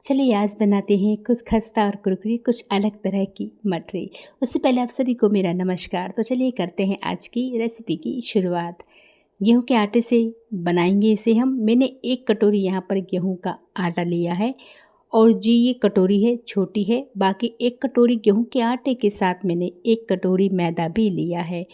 चलिए आज बनाते हैं कुछ खस्ता और कुरकुरी कुछ अलग तरह की मठरी। उससे पहले आप सभी को मेरा नमस्कार। तो चलिए करते हैं आज की रेसिपी की शुरुआत। गेहूं के आटे से बनाएंगे इसे हम। मैंने 1 कटोरी यहाँ पर गेहूं का आटा लिया है और जी ये कटोरी है छोटी है। बाकी 1 कटोरी गेहूं के आटे के साथ मैंने 1 कटोरी मैदा भी लिया है।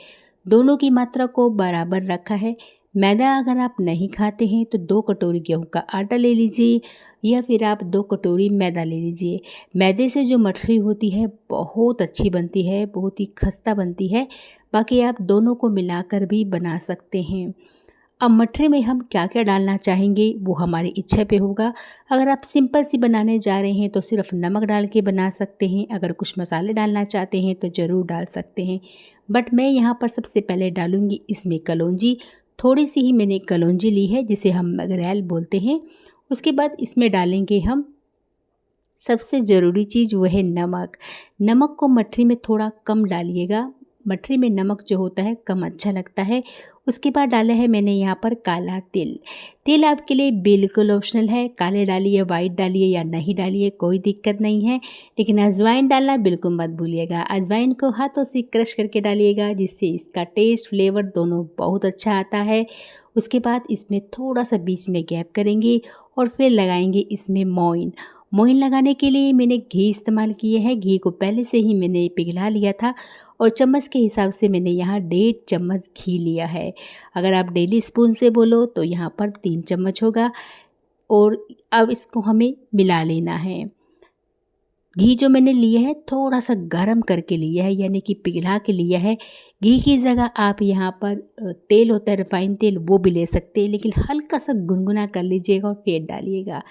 दोनों की मात्रा को बराबर रखा है। मैदा अगर आप नहीं खाते हैं तो 2 कटोरी गेहूं का आटा ले लीजिए या फिर आप 2 कटोरी मैदा ले लीजिए। मैदे से जो मठरी होती है बहुत अच्छी बनती है, बहुत ही खस्ता बनती है। बाकी आप दोनों को मिलाकर भी बना सकते हैं। अब मठरी में हम क्या क्या डालना चाहेंगे वो हमारी इच्छा पे होगा। अगर आप सिंपल सी बनाने जा रहे हैं तो सिर्फ नमक डाल के बना सकते हैं। अगर कुछ मसाले डालना चाहते हैं तो ज़रूर डाल सकते हैं। बट मैं यहाँ पर सबसे पहले डालूँगी इसमें कलौंजी। थोड़ी सी ही मैंने कलौंजी ली है जिसे हम मगरैल बोलते हैं। उसके बाद इसमें डालेंगे हम सबसे ज़रूरी चीज़ वो है नमक। नमक को मठरी में थोड़ा कम डालिएगा। मठरी में नमक जो होता है कम अच्छा लगता है। उसके बाद डाला है मैंने यहाँ पर काला तिल। तिल आपके लिए बिल्कुल ऑप्शनल है। काले डालिए, वाइट डालिए या नहीं डालिए, कोई दिक्कत नहीं है। लेकिन अजवाइन डालना बिल्कुल मत भूलिएगा। अजवाइन को हाथों से क्रश करके डालिएगा जिससे इसका टेस्ट फ्लेवर दोनों बहुत अच्छा आता है। उसके बाद इसमें थोड़ा सा बीच में गैप करेंगे और फिर लगाएंगे इसमें मोइन। मोइन लगाने के लिए मैंने घी इस्तेमाल किए हैं। घी को पहले से ही मैंने पिघला लिया था और चम्मच के हिसाब से मैंने यहाँ 1.5 चम्मच घी लिया है। अगर आप डेली स्पून से बोलो तो यहाँ पर 3 चम्मच होगा। और अब इसको हमें मिला लेना है। घी जो मैंने लिया है थोड़ा सा गरम करके लिया है, यानी कि पिघला के लिया है। घी की जगह आप यहाँ पर तेल होता है रिफाइंड तेल, वो भी ले सकते हैं, लेकिन हल्का सा गुनगुना कर लीजिएगा और फिर डालिएगा।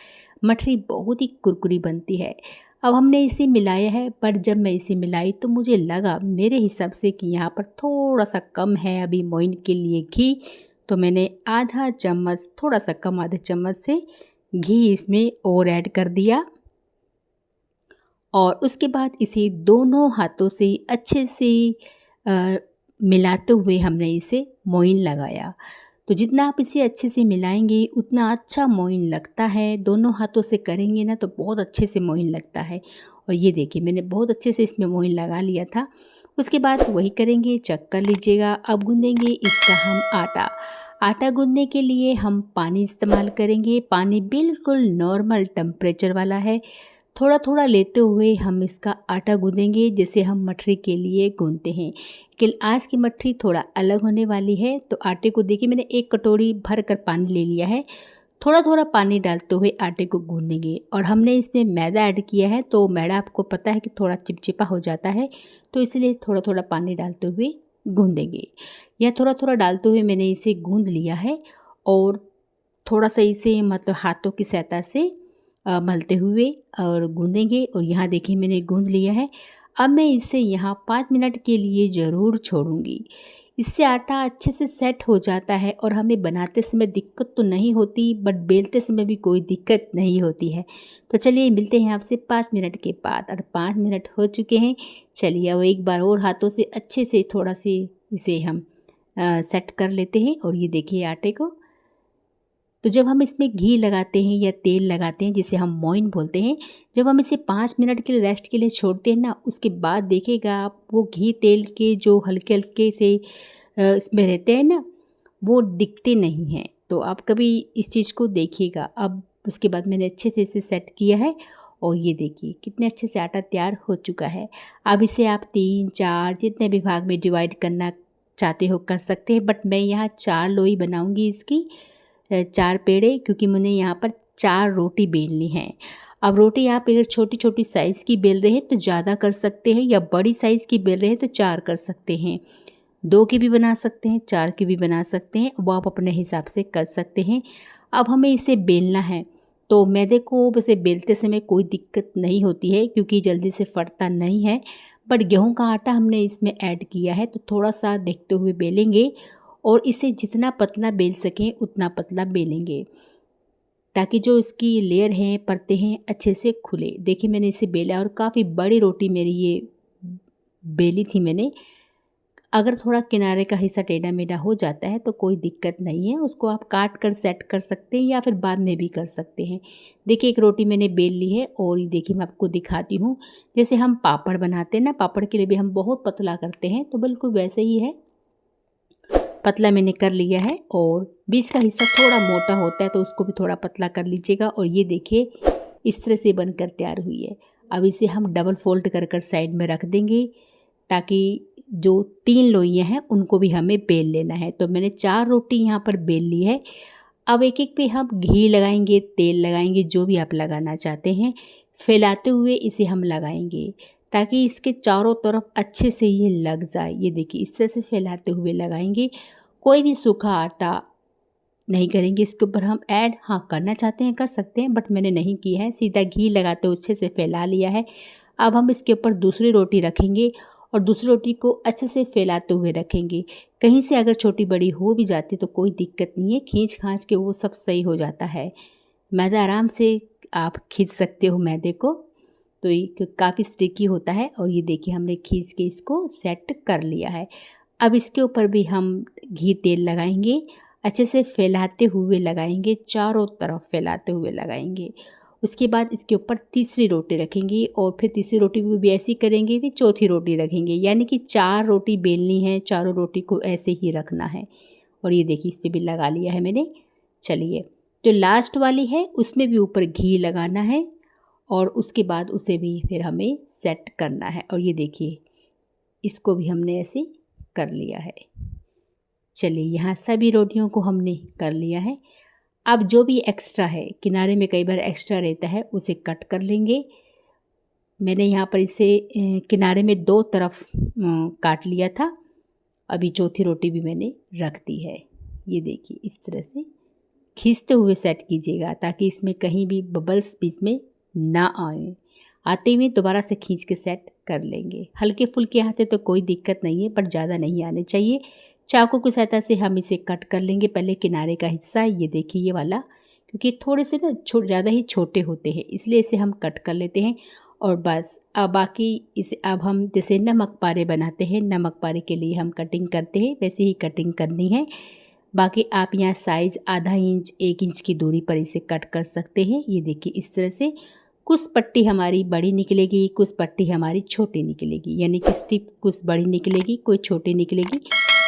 मठरी बहुत ही कुरकुरी बनती है। अब हमने इसे मिलाया है, पर जब मैं इसे मिलाई तो मुझे लगा मेरे हिसाब से कि यहाँ पर थोड़ा सा कम है अभी मोइन के लिए घी। तो मैंने आधा चम्मच, थोड़ा सा कम आधे चम्मच से घी इसमें और ऐड कर दिया। और उसके बाद इसे दोनों हाथों से अच्छे से मिलाते हुए हमने इसे मोइन लगाया। तो जितना आप इसे अच्छे से मिलाएंगे उतना अच्छा मोइन लगता है। दोनों हाथों से करेंगे ना तो बहुत अच्छे से मोइन लगता है। और ये देखिए मैंने बहुत अच्छे से इसमें मोइन लगा लिया था। उसके बाद वही करेंगे, चेक कर लीजिएगा। अब गूंदेंगे इसका हम आटा। आटा गूंदने के लिए हम पानी इस्तेमाल करेंगे। पानी बिल्कुल नॉर्मल टेम्परेचर वाला है। थोड़ा थोड़ा लेते हुए हम इसका आटा गूंदेंगे जैसे हम मठरी के लिए गूंदते हैं। लेकिन आज की मठरी थोड़ा अलग होने वाली है। तो आटे को देखिए मैंने 1 कटोरी भर कर पानी ले लिया है। थोड़ा थोड़ा पानी डालते हुए आटे को गूंदेंगे। और हमने इसमें मैदा ऐड किया है तो मैदा आपको पता है कि थोड़ा चिपचिपा हो जाता है, तो इसलिए थोड़ा थोड़ा पानी डालते हुए गूंदेंगे। या थोड़ा थोड़ा डालते हुए मैंने इसे गूंद लिया है। और थोड़ा सा इसे मतलब हाथों की सहायता से मलते हुए और गूंदेंगे। और यहाँ देखिए मैंने गूंद लिया है। अब मैं इसे यहाँ 5 मिनट के लिए ज़रूर छोड़ूंगी। इससे आटा अच्छे से सेट हो जाता है और हमें बनाते समय दिक्कत तो नहीं होती, बट बेलते समय भी कोई दिक्कत नहीं होती है। तो चलिए मिलते हैं आपसे 5 मिनट के बाद। और 5 मिनट हो चुके हैं। चलिए अब एक बार और हाथों से अच्छे से थोड़ा सी इसे हम सेट कर लेते हैं। और ये देखिए आटे को। तो जब हम इसमें घी लगाते हैं या तेल लगाते हैं जिसे हम मोइन बोलते हैं, जब हम इसे 5 मिनट के लिए रेस्ट के लिए छोड़ते हैं ना, उसके बाद देखिएगा आप वो घी तेल के जो हल्के हल्के से इसमें रहते हैं ना, वो दिखते नहीं हैं। तो आप कभी इस चीज़ को देखिएगा। अब उसके बाद मैंने अच्छे से इसे सेट किया है। और ये देखिए कितने अच्छे से आटा तैयार हो चुका है। अब इसे आप 3-4 जितने भी भाग में डिवाइड करना चाहते हो कर सकते हैं, बट मैं यहाँ 4 लोई बनाऊँगी इसकी, 4 पेड़े, क्योंकि मैंने यहाँ पर 4 रोटी बेलनी है। अब रोटी आप अगर छोटी छोटी साइज़ की बेल रहे हैं तो ज़्यादा कर सकते हैं, या बड़ी साइज़ की बेल रहे हैं तो 4 कर सकते हैं। 2 की भी बना सकते हैं, 4 की भी बना सकते हैं, वो आप अपने हिसाब से कर सकते हैं। अब हमें इसे बेलना है। तो मैदे को वैसे बेलते समय कोई दिक्कत नहीं होती है क्योंकि जल्दी से फटता नहीं है। बट गेहूं का आटा हमने इसमें ऐड किया है तो थोड़ा सा देखते हुए बेलेंगे। और इसे जितना पतला बेल सकें उतना पतला बेलेंगे ताकि जो इसकी लेयर हैं, परतें हैं, अच्छे से खुले। देखिए मैंने इसे बेला और काफ़ी बड़ी रोटी मेरी ये बेली थी मैंने। अगर थोड़ा किनारे का हिस्सा टेढ़ा मेढ़ा हो जाता है तो कोई दिक्कत नहीं है, उसको आप काट कर सेट कर सकते हैं या फिर बाद में भी कर सकते हैं। देखिए एक रोटी मैंने बेल ली है और ये देखिए मैं आपको दिखाती हूँ। जैसे हम पापड़ बनाते हैं ना, पापड़ के लिए भी हम बहुत पतला करते हैं, तो बिल्कुल वैसे ही है, पतला मैंने कर लिया है। और बीच का हिस्सा थोड़ा मोटा होता है तो उसको भी थोड़ा पतला कर लीजिएगा। और ये देखिए इस तरह से बनकर तैयार हुई है। अब इसे हम डबल फोल्ड कर कर साइड में रख देंगे, ताकि जो 3 लोइयाँ हैं उनको भी हमें बेल लेना है। तो मैंने 4 रोटी यहाँ पर बेल ली है। अब एक एक पे हम घी लगाएंगे, तेल लगाएंगे, जो भी आप लगाना चाहते हैं, फैलाते हुए इसे हम लगाएंगे ताकि इसके चारों तरफ अच्छे से ये लग जाए। ये देखिए इस तरह से फैलाते हुए लगाएंगे। कोई भी सूखा आटा नहीं करेंगे इसके ऊपर हम ऐड। हाँ, करना चाहते हैं कर सकते हैं, बट मैंने नहीं किया है, सीधा घी लगाते हुए अच्छे से फैला लिया है। अब हम इसके ऊपर दूसरी रोटी रखेंगे और दूसरी रोटी को अच्छे से फैलाते हुए रखेंगे। कहीं से अगर छोटी बड़ी हो भी जाती तो कोई दिक्कत नहीं है, खींच खांच के वो सब सही हो जाता है। मैदा आराम से आप खींच सकते हो मैदे को, तो ये काफ़ी स्टिकी होता है। और ये देखिए हमने खींच के इसको सेट कर लिया है। अब इसके ऊपर भी हम घी तेल लगाएंगे, अच्छे से फैलाते हुए लगाएंगे, चारों तरफ फैलाते हुए लगाएंगे। उसके बाद इसके ऊपर तीसरी रोटी रखेंगे और फिर तीसरी रोटी को भी ऐसे ही करेंगे, फिर चौथी रोटी रखेंगे। यानी कि 4 रोटी बेलनी है, चारों रोटी को ऐसे ही रखना है। और ये देखिए इस पर भी लगा लिया है मैंने। चलिए जो लास्ट वाली है उसमें भी ऊपर घी लगाना है और उसके बाद उसे भी फिर हमें सेट करना है। और ये देखिए इसको भी हमने ऐसे कर लिया है। चलिए यहाँ सभी रोटियों को हमने कर लिया है। अब जो भी एक्स्ट्रा है, किनारे में कई बार एक्स्ट्रा रहता है, उसे कट कर लेंगे। मैंने यहाँ पर इसे किनारे में 2 तरफ काट लिया था। अभी चौथी रोटी भी मैंने रख दी है। ये देखिए इस तरह से खींचते हुए सेट कीजिएगा ताकि इसमें कहीं भी बबल्स बीच में ना आए। आते हुए दोबारा से खींच के सेट कर लेंगे। हल्के फुल्के हाथ तो कोई दिक्कत नहीं है, पर ज़्यादा नहीं आने चाहिए। चाकू की सहायता से हम इसे कट कर लेंगे। पहले किनारे का हिस्सा, ये देखिए ये वाला, क्योंकि थोड़े से ना ज़्यादा ही छोटे होते हैं, इसलिए इसे हम कट कर लेते हैं। और बस अब बाकी इसे अब हम जैसे नमक पारे बनाते हैं, नमक पारे के लिए हम कटिंग करते हैं, वैसे ही कटिंग करनी है। बाकी आप यहाँ साइज़ आधा इंच 1 इंच की दूरी पर इसे कट कर सकते हैं। ये देखिए इस तरह से कुछ पट्टी हमारी बड़ी निकलेगी, कुछ पट्टी हमारी छोटी निकलेगी, यानी कि स्टिप कुछ बड़ी निकलेगी, कोई छोटी निकलेगी।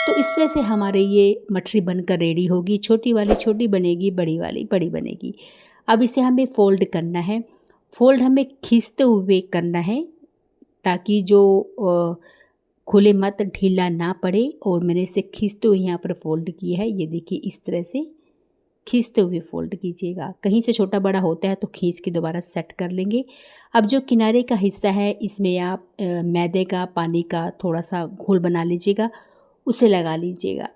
तो इस तरह से हमारे ये मठरी बनकर रेडी होगी। छोटी वाली छोटी बनेगी, बड़ी वाली बड़ी बनेगी। अब इसे हमें फ़ोल्ड करना है। फ़ोल्ड हमें खींचते हुए करना है ताकि जो खुले मत, ढीला ना पड़े। और मैंने इसे खींचते हुए यहाँ पर फ़ोल्ड किया है। ये देखिए इस तरह से खींचते हुए फ़ोल्ड कीजिएगा। कहीं से छोटा बड़ा होता है तो खींच के दोबारा सेट कर लेंगे। अब जो किनारे का हिस्सा है इसमें आप मैदे का, पानी का थोड़ा सा घोल बना लीजिएगा, उसे लगा लीजिएगा।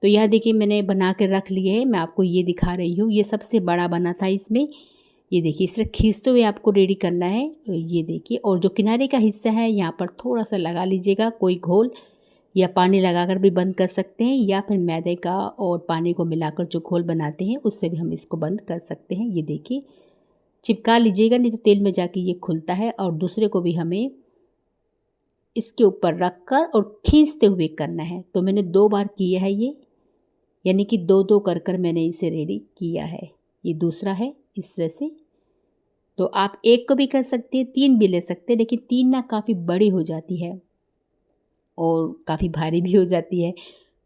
तो यह देखिए मैंने बना कर रख लिए है, मैं आपको ये दिखा रही हूँ। ये सबसे बड़ा बना था इसमें। ये देखिए इस तरह खींचते हुए आपको रेडी करना है। ये देखिए, और जो किनारे का हिस्सा है यहाँ पर थोड़ा सा लगा लीजिएगा, कोई घोल या पानी लगाकर भी बंद कर सकते हैं, या फिर मैदे का और पानी को मिलाकर जो घोल बनाते हैं उससे भी हम इसको बंद कर सकते हैं। ये देखिए चिपका लीजिएगा, नहीं तो तेल में जाके ये खुलता है। और दूसरे को भी हमें इसके ऊपर रख कर और खींचते हुए करना है। तो मैंने 2 बार किया है ये, यानी कि 2-2 कर कर मैंने इसे रेडी किया है। ये दूसरा है इस तरह से। तो आप 1 को भी कर सकते हैं, 3 भी ले सकते हैं, लेकिन 3 ना काफ़ी बड़ी हो जाती है और काफ़ी भारी भी हो जाती है।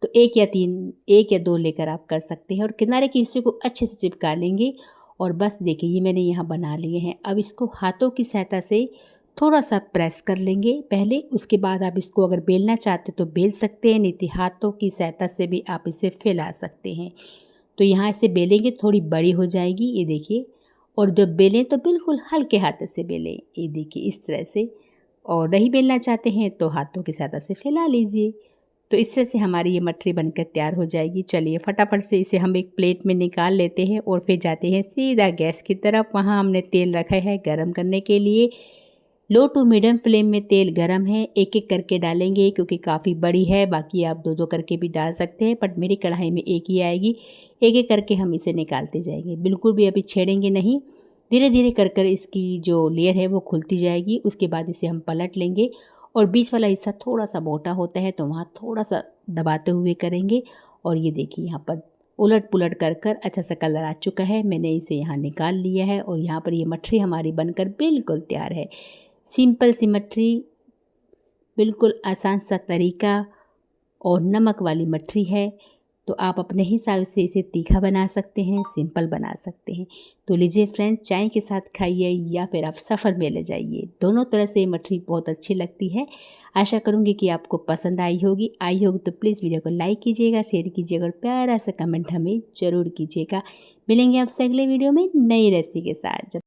तो 1 या 3, 1 या 2 लेकर आप कर सकते हैं। और किनारे के हिस्से को अच्छे से चिपका लेंगे। और बस देखिए ये मैंने यहाँ बना लिए हैं। अब इसको हाथों की सहायता से थोड़ा सा प्रेस कर लेंगे पहले, उसके बाद आप इसको अगर बेलना चाहते तो बेल सकते हैं, नहीं तो हाथों की सहायता से भी आप इसे फैला सकते हैं। तो यहाँ इसे बेलेंगे थोड़ी बड़ी हो जाएगी, ये देखिए। और जब बेलें तो बिल्कुल हल्के हाथ से बेलें, ये देखिए इस तरह से। और नहीं बेलना चाहते हैं तो हाथों की सहायता से फैला लीजिए। तो इस तरह से हमारी ये मठरी बनकर तैयार हो जाएगी। चलिए फटाफट से इसे हम एक प्लेट में निकाल लेते हैं और फिर जाते हैं सीधा गैस की तरफ। वहाँ हमने तेल रखा है गरम करने के लिए। लो टू मीडियम फ्लेम में तेल गरम है। एक एक करके डालेंगे क्योंकि काफ़ी बड़ी है, बाकी आप 2-2 करके भी डाल सकते हैं, बट मेरी कढ़ाई में एक ही आएगी। एक एक करके हम इसे निकालते जाएंगे, बिल्कुल भी अभी छेड़ेंगे नहीं। धीरे धीरे कर कर इसकी जो लेयर है वो खुलती जाएगी। उसके बाद इसे हम पलट लेंगे और बीच वाला हिस्सा थोड़ा सा मोटा होता है तो वहाँ थोड़ा सा दबाते हुए करेंगे। और ये देखिए यहाँ पर उलट पुलट कर कर अच्छा सा कलर आ चुका है। मैंने इसे यहाँ निकाल लिया है और यहाँ पर ये मठरी हमारी बनकर बिल्कुल तैयार है। सिंपल सी मठरी, बिल्कुल आसान सा तरीका और नमक वाली मठरी है। तो आप अपने हिसाब से इसे तीखा बना सकते हैं, सिंपल बना सकते हैं। तो लीजिए फ्रेंड्स, चाय के साथ खाइए या फिर आप सफ़र में ले जाइए, दोनों तरह से ये मठरी बहुत अच्छी लगती है। आशा करूँगी कि आपको पसंद आई होगी तो प्लीज़ वीडियो को लाइक कीजिएगा, शेयर कीजिएगा और प्यारा सा कमेंट हमें ज़रूर कीजिएगा। मिलेंगे आपसे अगले वीडियो में नई रेसिपी के साथ। जब